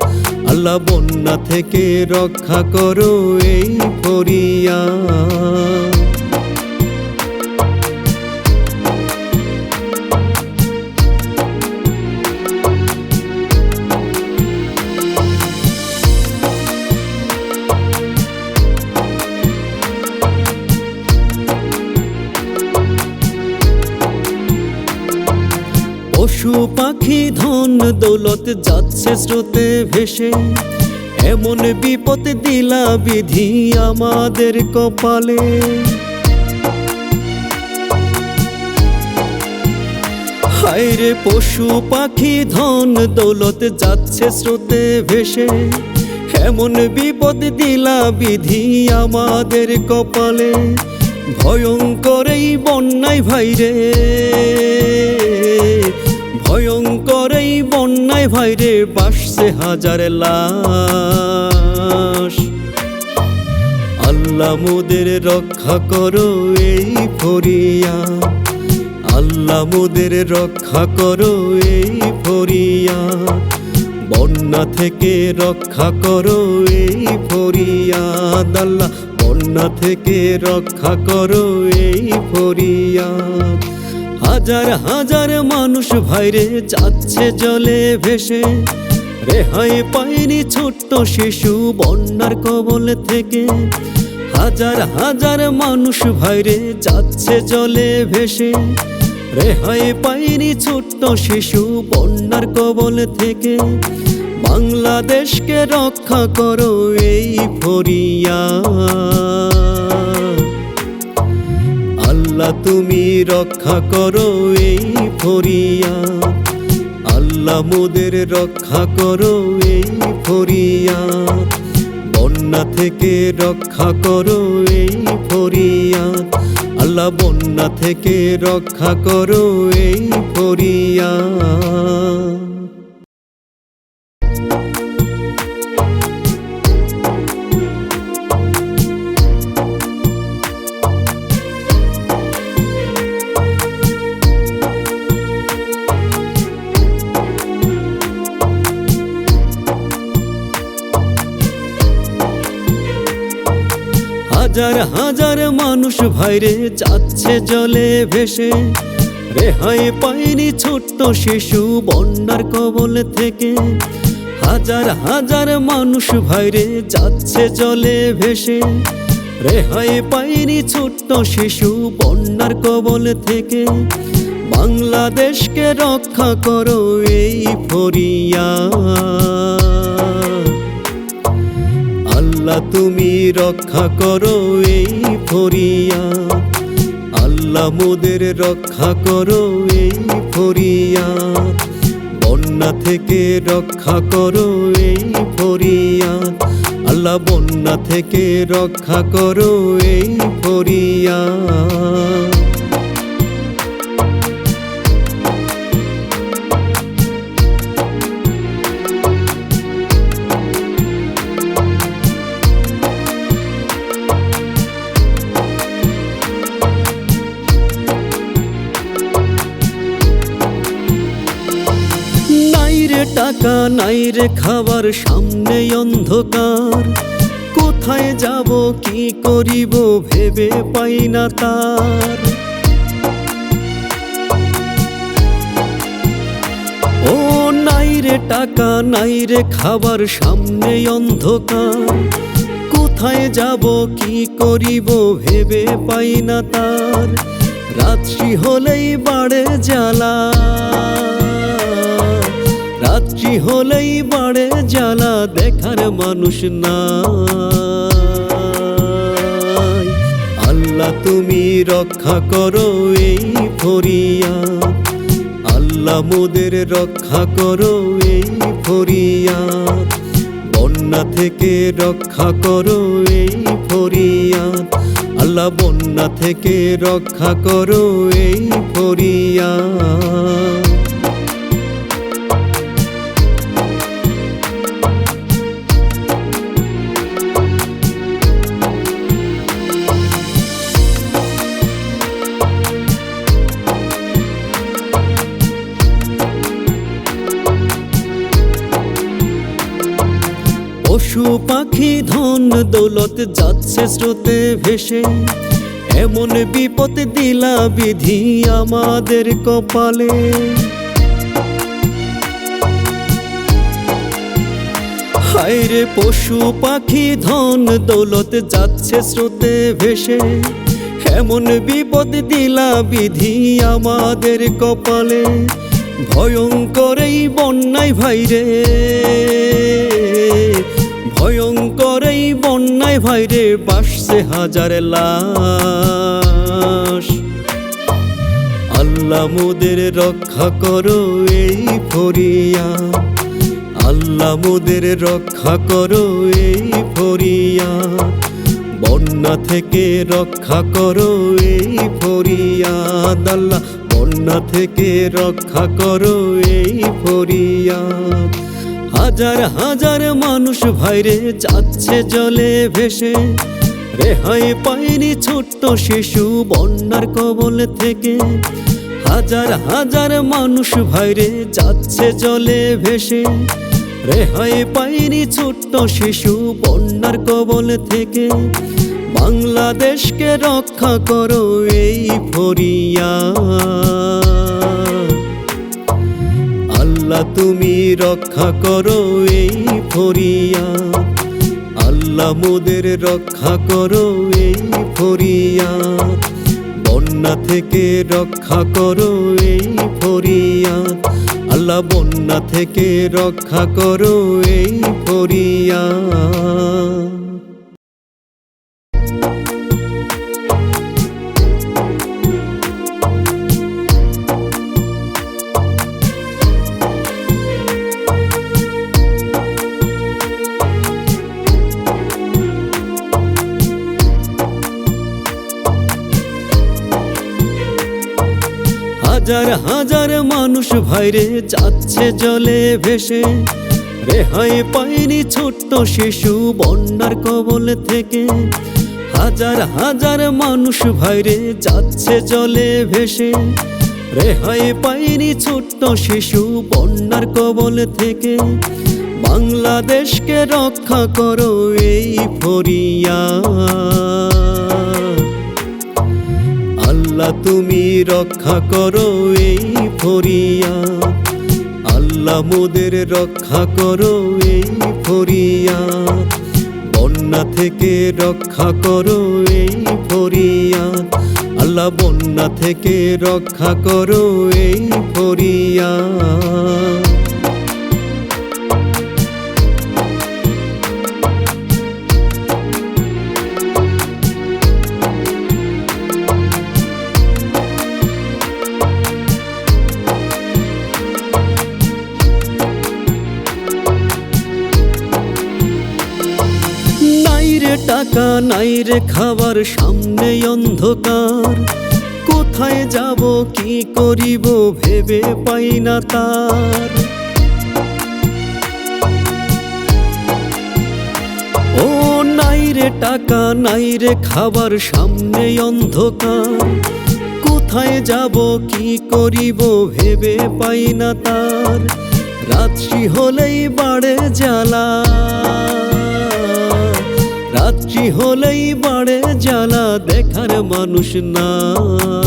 আল্লাহ বন্যা থেকে রক্ষা করো এই ফরিয়াদ। পশু পাখি ধন দৌলত যাচ্ছে স্রোতে ভেসে, এমন বিপদ দিলা বিধি আমাদের কপালে। হায় রে পশু পাখি ধন দৌলত যাচ্ছে স্রোতে ভেসে, এমন বিপদ দিলা বিধি আমাদের কপালে। ভয়ঙ্কর এই বন্যায় ভাইরে, ভয়ঙ্কর এই বন্যায় ভাইরে, বাসছে হাজার লাশ। আল্লাহ মোদের রক্ষা করো এই ফরিয়াদ, আল্লাহ মোদের রক্ষা করো এই ফরিয়াদ। বন্যা থেকে রক্ষা করো এই ফরিয়াদ, আল্লাহ বন্যা থেকে রক্ষা করো এই ফরিয়াদ। হাজার হাজার মানুষ ভাইরে যাচ্ছে জলে ভেসে, রেহাই পায়নি ছোট্ট শিশু বন্যার কবল থেকে। হাজার হাজার মানুষ ভাইরে যাচ্ছে জলে ভেসে, রেহাই পায়নি ছোট্ট শিশু বন্যার কবল থেকে। বাংলাদেশকে রক্ষা করো এই ফরিয়াদ, আল্লাহ তুমি রক্ষা করো এই ফরিয়াদ। আল্লাহ মোদের রক্ষা করো এই ফরিয়াদ, বন্যা থেকে রক্ষা করো এই ফরিয়াদ। আল্লাহ বন্যা থেকে রক্ষা করো এই ফরিয়াদ। হাজার হাজার মানুষ ভাইরে যাচ্ছে জলে ভেসে, রেহাই পায়নি ছোট্ট শিশু বন্যার কবল থেকে। হাজার হাজার মানুষ ভাইরে যাচ্ছে জলে ভেসে, রেহাই পায়নি ছোট্ট শিশু বন্যার কবল থেকে। বাংলাদেশকে রক্ষা করো এই ফরিয়াদ, আল্লাহ তুমি রক্ষা করো এই ফরিয়াদ, আল্লাহ মোদের রক্ষা করো এই ফরিয়াদ। বন্যা থেকে রক্ষা করো এই ফরিয়াদ, আল্লাহ বন্যা থেকে রক্ষা করো এই ফরিয়াদ। টাকা নাই রে খাবার, সামনে অন্ধকার, কোথায় যাব কি করিব ভেবে পাই না তার। ও নাই রে টাকা নাই রে খাবার, সামনে অন্ধকার, কোথায় যাব কি করিব ভেবে পাই না তার। রাত্রি হলেই বাড়ে জ্বালা, রাত্রি হলেই বাড়ে জ্বালা, দেখার মানুষ নাই। আল্লাহ তুমি রক্ষা করো এই ফরিয়াদ, আল্লাহ মোদের রক্ষা করো এই ফরিয়াদ। বন্যা থেকে রক্ষা করো এই ফরিয়াদ, আল্লাহ বন্যা থেকে রক্ষা করো এই ফরিয়াদ। পশু পাখি ধন দৌলত যাচ্ছে স্রোতে ভেসে, এমন বিপদ দিলা বিধি আমাদের কপালে। হায় রে পশু পাখি ধন দৌলত যাচ্ছে স্রোতে ভেসে, এমন বিপদ দিলা বিধি আমাদের কপালে। ভয়ঙ্কর এই বন্যায় ভাইরে, ভয়ঙ্কর এই বন্যায় ভাইরে, বাসছে হাজার লাশ। আল্লাহ মোদের রক্ষা করো এই ফরিয়াদ, আল্লাহ মোদের রক্ষা করো এই ফরিয়াদ। বন্যা থেকে রক্ষা করো এই ফরিয়াদ, আল্লাহ বন্যা থেকে রক্ষা করো এই ফরিয়াদ। হাজার হাজার মানুষ ভাইরে যাচ্ছে জলে ভেসে, রেহাই পায়নি ছোট্ট শিশু বন্যার কবল থেকে। হাজার হাজার মানুষ ভাইরে যাচ্ছে জলে ভেসে, রেহাই পায়নি ছোট্ট শিশু বন্যার কবল থেকে। বাংলাদেশকে রক্ষা করো এই ফরিয়াদ, আল্লাহ তুমি রক্ষা করো এই ফরিয়াদ, আল্লাহ মোদের রক্ষা করো এই ফরিয়াদ। বন্যা থেকে রক্ষা করো এই ফরিয়াদ, আল্লাহ বন্যা থেকে রক্ষা করো এই ফরিয়াদ। হাজার হাজার মানুষ ভাইরে যাচ্ছে জলে ভেসে, রেহাই পায়নি ছোট্ট শিশু বন্যার কবল থেকে। হাজার হাজার মানুষ ভাইরে যাচ্ছে জলে ভেসে, রেহাই পায়নি ছোট্ট শিশু বন্যার কবল থেকে। বাংলাদেশকে রক্ষা করো এই ফরিয়াদ, আল্লাহ তুমি রক্ষা করো এই ফরিয়াদ, আল্লাহ মোদের রক্ষা করো এই ফরিয়াদ, বন্যা থেকে রক্ষা করো এই ফরিয়াদ, আল্লাহ বন্যা থেকে রক্ষা করো এই ফরিয়াদ। নাই রে টাকা নাই রে খাবার, সামনে অন্ধকার, কোথায় যাব কি করিব ভেবে পাই না তার। ও নাই রে টাকা নাই রে খাবার, সামনে অন্ধকার, কোথায় যাব কি করিব ভেবে পাই না তার। রাত্রি হলেই বাড়ে জ্বালা, রাত্রি হলেই বাড়ে জ্বালা, দেখার মানুষ নাই।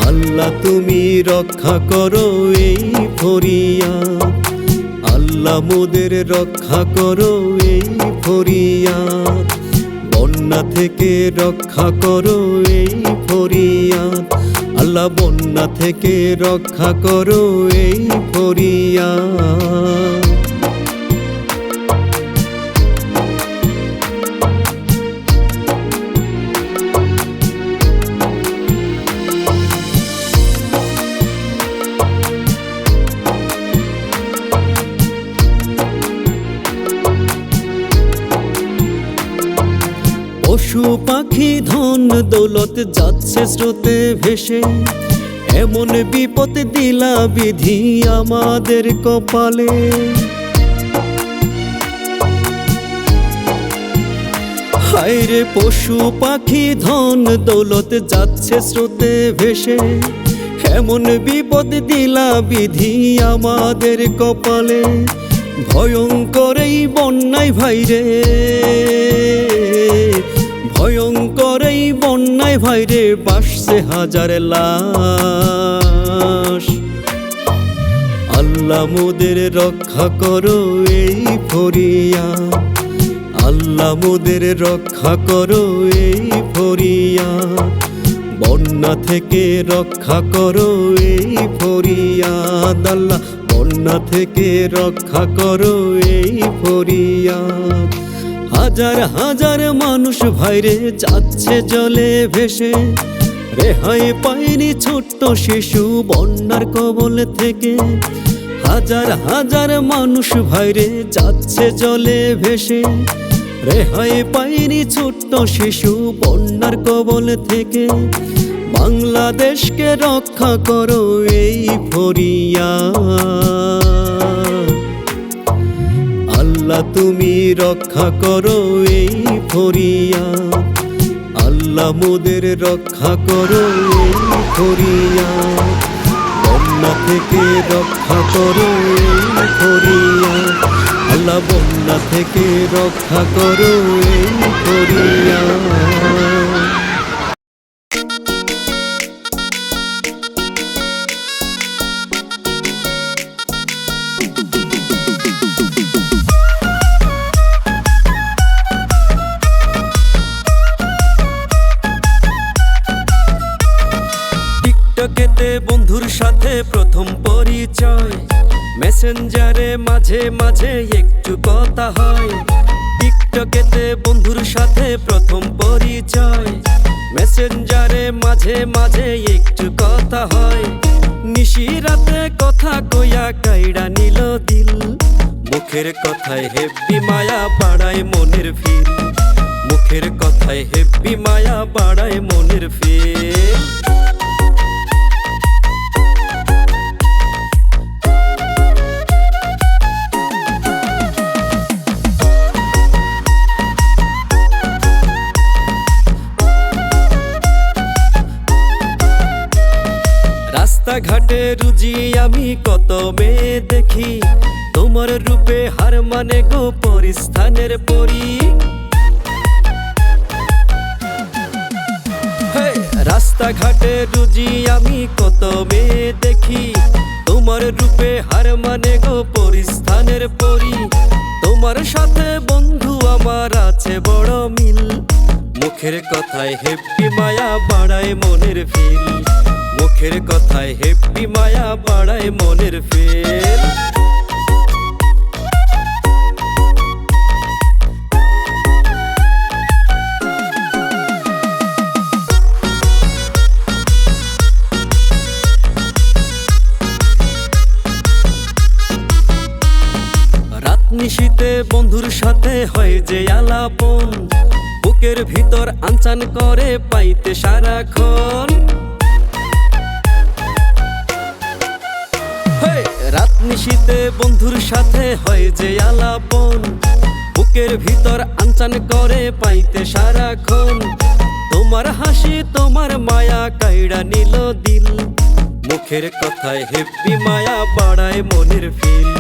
আল্লাহ তুমি রক্ষা করো এই ফরিয়াদ, আল্লাহ মোদের রক্ষা করো এই ফরিয়াদ, বন্যা থেকে রক্ষা করো এই ফরিয়াদ, আল্লাহ বন্যা থেকে রক্ষা করো এই ফরিয়াদ। পশু পাখি ধন দৌলত যাচ্ছে স্রোতে ভেসে, এমন বিপদ দিলা বিধি আমাদের কপালে। হায় রে পশু পাখি ধন দৌলত যাচ্ছে স্রোতে ভেসে, এমন বিপদ দিলা বিধি আমাদের কপালে। ভয়ঙ্কর এই বন্যায় ভাইরে, ভয়ঙ্কর এই বন্যায় ভাইরে, বাসছে হাজার লাশ। আল্লাহ মোদের রক্ষা করো এই ফরিয়াদ, আল্লাহ মোদের রক্ষা করো এই ফরিয়াদ, বন্যা থেকে রক্ষা করো এই ফরিয়াদ, আল্লাহ বন্যা থেকে রক্ষা করো এই ফরিয়াদ। হাজার হাজার মানুষ ভাইরে যাচ্ছে জলে ভেসে, রেহাই পায়নি ছোট্ট শিশু বন্যার কবল থেকে। হাজার হাজার মানুষ ভাইরে যাচ্ছে জলে ভেসে, রেহাই পায়নি ছোট্ট শিশু বন্যার কবল থেকে। বাংলাদেশকে রক্ষা করো এই ফরিয়াদ, আল্লাহ তুমি রক্ষা করো এই ফরিয়াদ, আল্লাহ মোদের রক্ষা করো এই ফরিয়াদ, বন্যা থেকে রক্ষা করো এই ফরিয়াদ, আল্লাহ বন্যা থেকে রক্ষা করো এই ফরিয়াদ। টিকটকেতে বন্ধুর সাথে প্রথম পরিচয়, মেসেঞ্জারে মাঝে মাঝে একটু কথা হয়। টিকটকেতে বন্ধুর সাথে প্রথম পরিচয়, মেসেঞ্জারে মাঝে মাঝে একটু কথা হয়। নিশিরাতে কথা কইয়া কাইড়া নিল দিল, মুখের কথায় হেব্বি মায়া বাড়ায় মনের ফিল, মুখের কথায় হেব্বি মায়া বাড়ায় মনের ফিল। রাস্তাঘাটে রুজি আমি কত মেয়ে দেখি, তোমার রূপে হার মানে গো পরিস্থানের পরি। রাস্তাঘাটে রুজি আমি কত মেয়ে দেখি, তোমার রূপে হার মানে গো পরিস্থানের পরি। তোমার সাথে বন্ধু আমার আছে বড় মিল, মুখের কথায় হেব্বি মায়া বাড়ায় মনের ফিল, মুখের কথায় হেব্বি মায়া বাড়ায় মনের ফিল। রাত নিশীতে বন্ধুর সাথে হয় যে আলাপন, বুকের ভিতর আনচান করে পাইতে সারাক্ষণ। রাত নিশীতে বন্ধুর সাথে হয় যে আলাপন, বুকের ভিতর আনচান করে পাইতে সারাক্ষণ। তোমার হাসি তোমার মায়া কাইড়া নিল দিল, মুখের কথায় হেব্বি মায়া বাড়ায় মনের ফিল,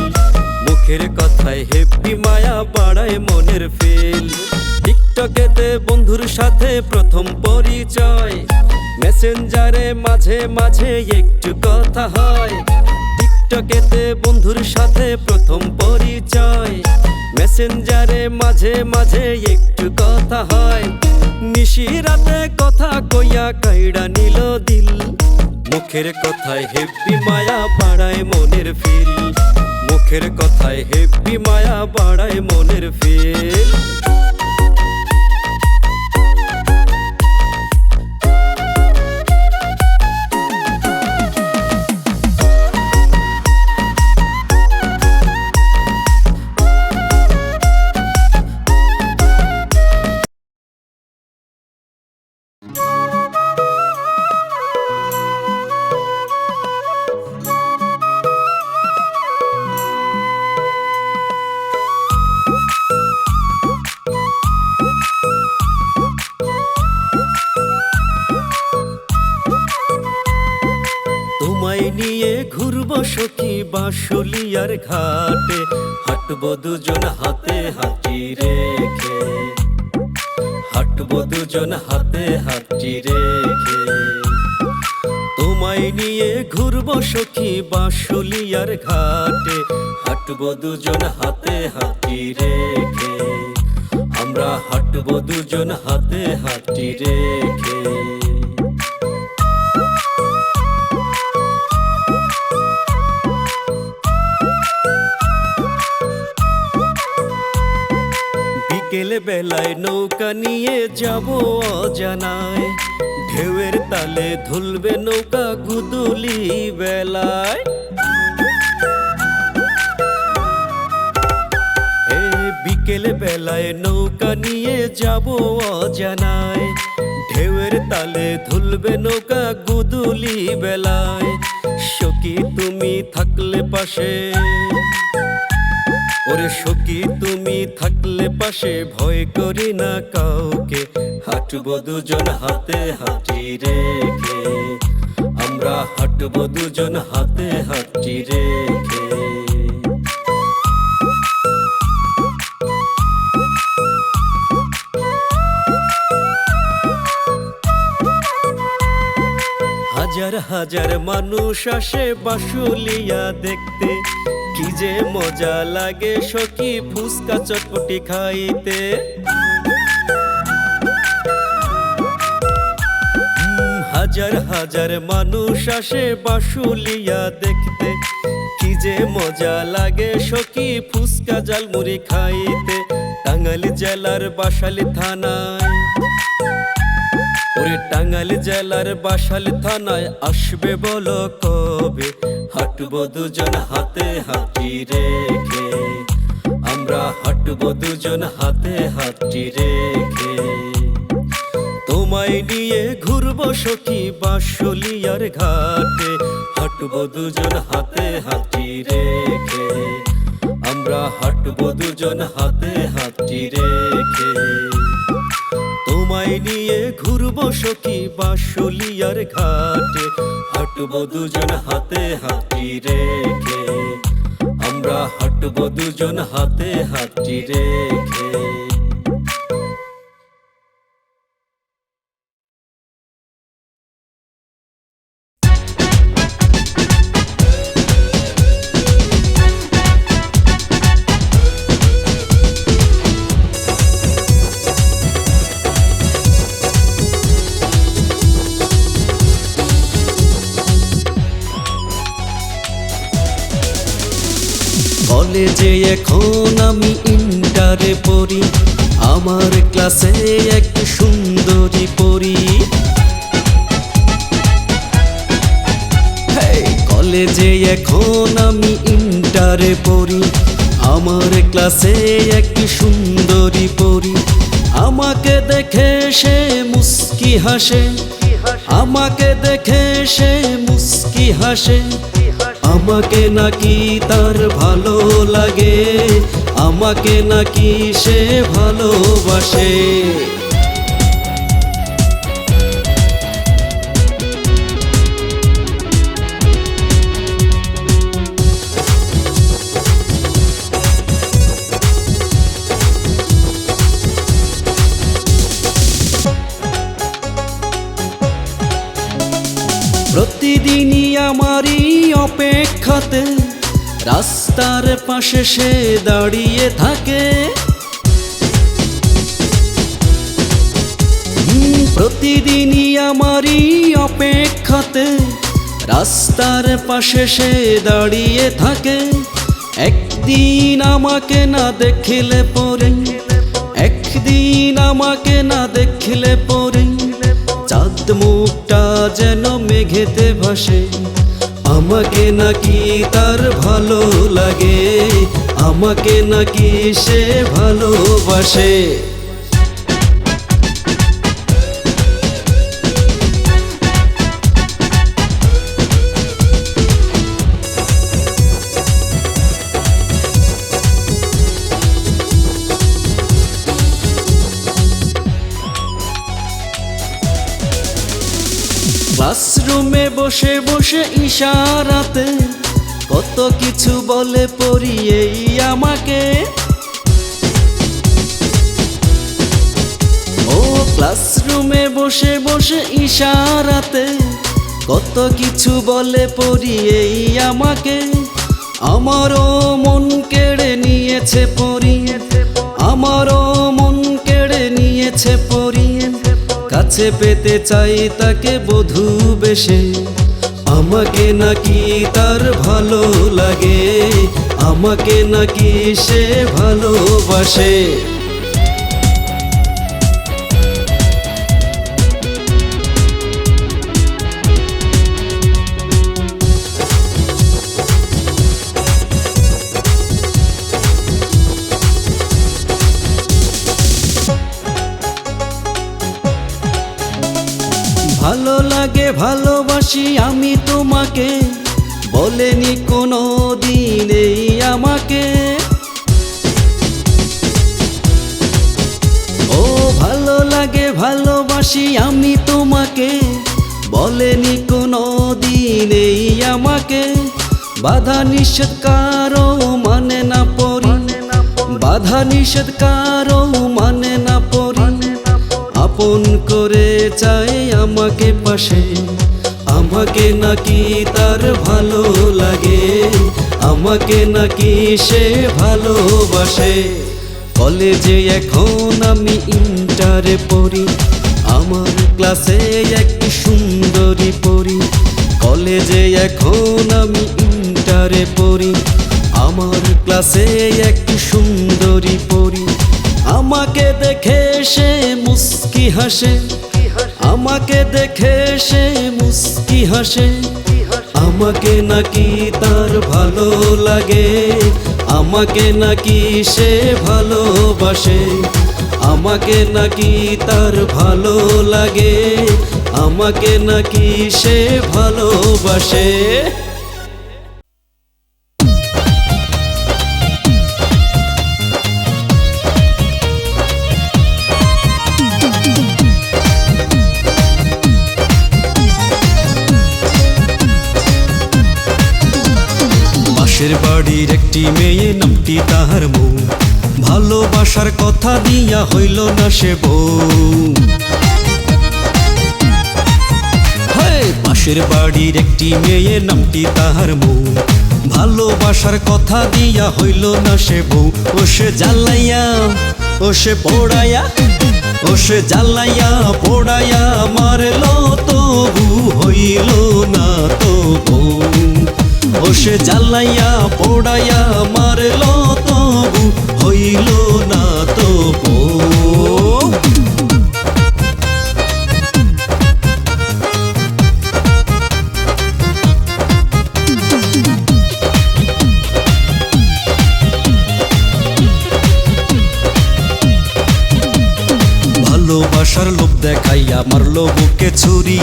মুখের কথায় হেব্বি মায়া বাড়ায় মনের ফিল। টিকটকেতে বন্ধুর সাথে প্রথম পরিচয়, মেসেঞ্জারে মাঝে মাঝে একটু কথা হয়। টিকটকেতে বন্ধুর সাথে প্রথম পরিচয়, মেসেঞ্জারে মাঝে মাঝে একটু কথা হয়। নিশি রাতে কথা কইয়া কাইড়া নিল দিল, মুখের কথায় হেব্বি মায়া বাড়ায় মনের ফিল, মুখের কথায় হেব্বি মায়া বাড়ায় মনের ফিল। তোমায় নিয়ে ঘুরবো সখী বাঁশুলিয়ার ঘাটে, হাঁটবো দুজন হাতে হাঁটি রেখে, হাঁটবো দুজন হাতে হাঁটি রেখে। তোমায় নিয়ে ঘুরবো সখী বাঁশুলিয়ার ঘাটে, হাঁটবো দুজন হাতে হাঁটি রেখে, আমরা হাঁটবো দুজন হাতে হাঁটি রেখে। বিকেল বেলায় নৌকা নিয়ে যাব অজানায়, ঢেউয়ের তালে ধুলবে নৌকা গুদুলি বেলায়। বিকেল বেলায় নৌকা নিয়ে যাব অজানায়, ঢেউয়ের তালে ধুলবে নৌকা গুদুলি বেলায়। সখী তুমি থাকলে পাশে, ওরে সখী তুমি থাকলে পাশে ভয় করি না কাউকে, হাঁটবো দুজন হাতে হাঁটি রেখে, আমরা হাঁটবো দুজন হাতে হাঁটি রেখে। হাজার হাজার মানুষ আসে বাঁশুলিয়া দেখতে, কি যে মজা লাগে সখী ফুচকা চটপটি খাইতে। হাজার হাজার মানুষ আসে বাঁশুলিয়া দেখতে, কি যে মজা লাগে সখী ফুচকা জালমুড়ি খাইতে। টাঙ্গাইল জেলার বাসাইল থানায়, ওরে টাঙ্গাইল জেলার বাসাইল থানায় আসবে বলো কবে, হাঁটবো দুজন হাতে হাঁটি রেখে, আমরা হাঁটবো দুজন হাতে হাঁটি রেখে। তোমায় নিয়ে ঘুরবো সখী বাঁশুলিয়ার ঘাটে, হাঁটবো দুজন হাতে হাঁটি রেখে, আমরা হাঁটবো দুজন হাতে হাঁটি রেখে। তোমায় নিয়ে ঘুরবো সখী বাঁশুলিয়ার ঘাটে, হাঁটবো দুজন হাতে হাঁটি রেখে, আমরা হাঁটবো দুজন হাতে হাঁটি রেখে। কলেজে এখন আমি ইন্টারে পড়ি, আমার ক্লাসে এক সুন্দরী পড়ি। কলেজে এখন আমি ইন্টারে পড়ি, আমার ক্লাসে এক সুন্দরী পড়ি। আমাকে দেখে সে মুস্কি হাসে, আমাকে দেখে সে মুস্কি হাসে। আমাকে নাকি তার ভালো লাগে, আমাকে নাকি সে ভালোবাসে। প্রতিদিনই আমারই অপেক্ষাতে রাস্তার পাশে সে দাঁড়িয়ে থাকে। প্রতিদিনই আমারই অপেক্ষাতে রাস্তার পাশে সে দাঁড়িয়ে থাকে। একদিন আমাকে না দেখলে পরে, একদিন আমাকে না দেখলে পরে চাঁদ মুখটা যেন মেঘেতে ভাসে। আমাকে নাকি তার ভালো লাগে, আমাকে নাকি সে ভালোবাসে। ক্লাসরুমে বসে বসে ইশারাতে কত কিছু বলে পড়িয়েই আমাকে। ও ক্লাসরুমে বসে বসে ইশারাতে কত কিছু বলে পড়িয়েই আমাকে। আমারও মন কেড়ে নিয়েছে পড়ি, আমারও মন কেড়ে নিয়েছে পড়ি। কাছে পেতে চাই তাকে বধূ বেশে, আমাকে নাকি তার ভালো লাগে, আমাকে নাকি সে ভালোবাসে। ভালো লাগে ভালোবাসি আমি তোমাকে, বলেনি কোনো দিনেই আমাকে। ও ভালো লাগে ভালোবাসি আমি তোমাকে, বলেনি কোনো দিনেই আমাকে। বাধা নিষেধ কারো মানে না পড়ি, বাধা নিষেধ কারো মানে না পড়ি। আপন করে চাই আমাকে পাশে, আমাকে নাকি তার ভালো লাগে, আমাকে নাকি সে ভালোবাসে। কলেজে এখন আমি ইন্টারে পড়ি, আমার ক্লাসে এক সুন্দরী পড়ি। কলেজে এখন আমি ইন্টারে পড়ি, আমার ক্লাসে এক সুন্দরী পড়ি। আমাকে দেখে সে মুস্কি হাসে, আমাকে দেখে সে মুস্কি হাসে। আমাকে নাকি তার ভালো লাগে, আমাকে নাকি সে ভালোবাসে। আমাকে নাকি তার ভালো লাগে, আমাকে নাকি সে ভালোবাসে। পাশের বাড়ির একটি মেয়ে নামটি তাহার মৌ, ভালোবাসার কথা দিয়া হইল না সে বউ। পাশের বাড়ির একটি মেয়ে নামটি তাহার মৌ, ভালোবাসার কথা দিয়া হইল না সে বউ। ও সে জ্বালাইয়া ও সে পোড়াইয়া, ও সে জ্বালাইয়া পোড়াইয়া মারল তবু হইল না তো বউ। ও সে জ্বালাইয়া পোড়াইয়া মারলো তবু হইল না তো বউ। ভালোবাসার লোভ দেখাইয়া মারলো বুকে ছুরি,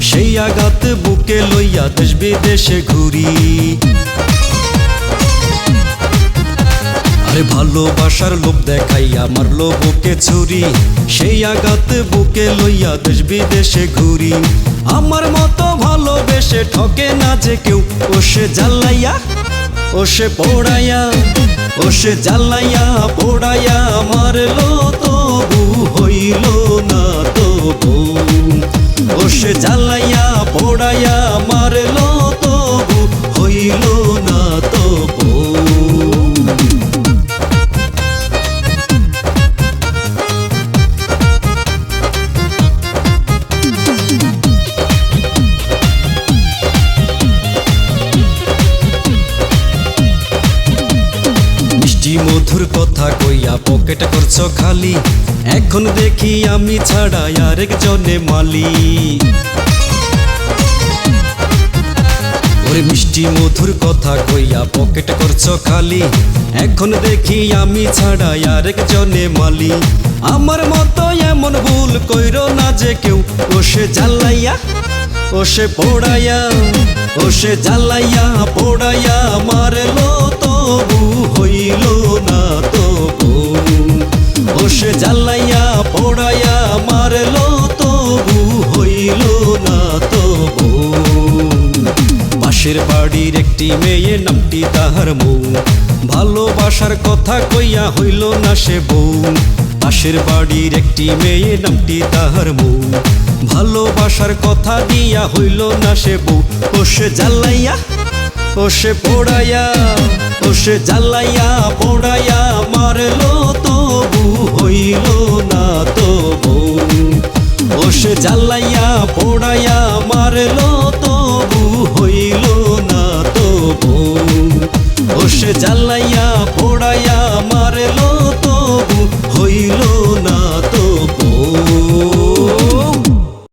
সেই আঘাত বুকে লইয়া দেশ বিদেশে ঘুরি। আরে ভালোবাসার লোভ দেখাইয়া মারলো বুকে ছুরি, সেই আঘাত বুকে লইয়া দেশ বিদেশে ঘুরি। আমার মতো ভালোবেসে ঠকে না যে কেউ, ও সে জ্বালাইয়া ও সে পোড়াইয়া, ও সে জ্বালাইয়া পোড়াইয়া মারলো তবু হইল না তো বউ। ও সে জ্বালাইয়া পোড়াইয়া মারলো তবু হইল না তো বউ। মিষ্টি মধুর কথা কইয়া পকেট করছো খালি, এখন দেখি আমি ছাড়া আরেকজনে মালি। ওরে মিষ্টি মধুর কথা কইয়া পকেট করছো খালি, এখন দেখি আমি ছাড়া আরেকজনে মালি। আমার মতো এমন ভুল কইরো না যে কেউ, ও সে জ্বালাইয়া ও সে পোড়াইয়া, ও সে জ্বালাইয়া পোড়াইয়া মারলো তবু হইল না তো বউ। ও সে জ্বালাইয়া পোড়াইয়া মারলো তবু হইল না তো বউ। পাশের বাড়ির একটি মেয়ে নামটি তাহার মৌ, ভালোবাসার কথা কইয়া হইল না সে বউ। পাশের বাড়ির একটি মেয়ে নামটি তাহার মৌ, ভালোবাসার কথা দিয়া হইল না সে বউ। ও সে জ্বালাইয়া ও সে পোড়াইয়া, ও সে জ্বালাইয়া পোড়াইয়া মারলো তো